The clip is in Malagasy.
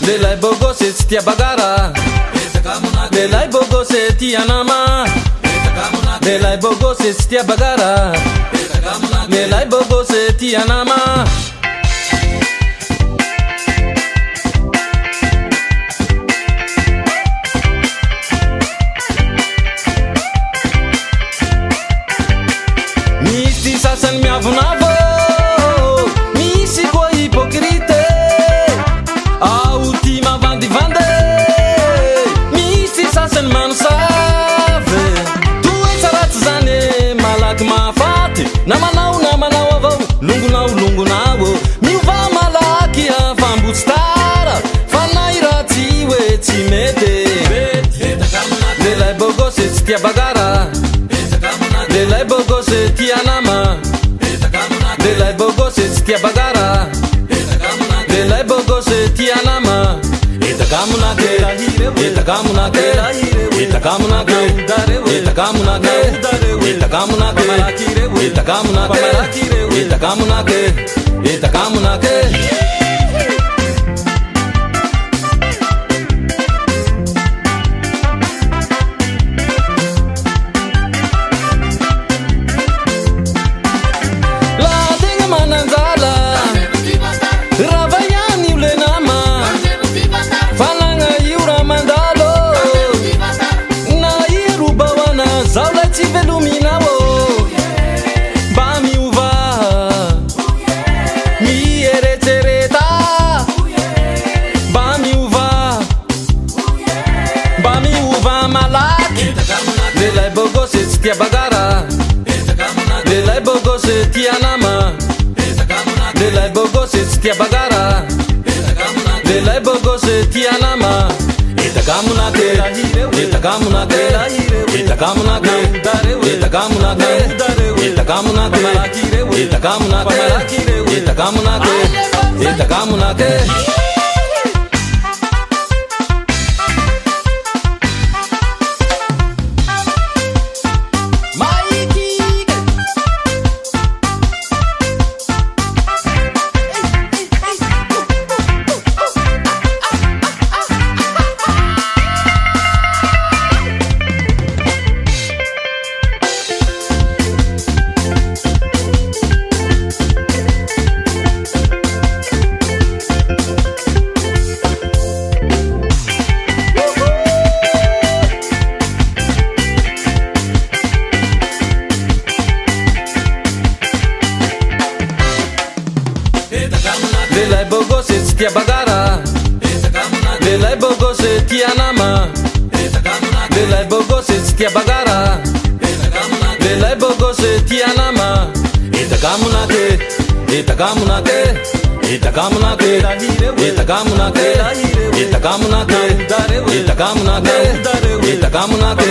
Lehilahy bogosy tsy tia bagara, lehilahy bogosy tia nama. Lehilahy bogosy tsy tia bagara, lehilahy bogosy tia nama. Misy sasany miavonavo, misy koa hypocrite. Ao tia mavandivandy, misy sasany manosavy. Toetsy ratsy zany malaky mahafaty, na manao avao longonao. Miova malaky afambotsy tara, fa nay ratsy hoe tsy mety. Lehilahy bogosy tsy tia bagara, lehilahy bogosy tia nama. Lehilahy bogosy tsy tia bagara, lehilahy bogosy tia nama. Itakamonake, itakamonake, itakamonake, itakamonake, itakamonake, itakamonake, itakamonake, itakamonake. Lehilahy bogosy tsy tia bagara, lehilahy bogosy tia nama. Lehilahy bogosy tsy tia bagara, lehilahy bogosy tia nama. Itakamonake, itakamonake, itakamonake, itakamonake, itakamonake, itakamonake, itakamonake, itakamonake. Lehilahy bogosy tsy tia bagara, lehilahy bogosy tia nama. Lehilahy bogosy tsy tia bagara, lehilahy bogosy tia nama. Itakamonake, itakamonake, itakamonake, itakamonake, itakamonake, itakamonake, itakamonake,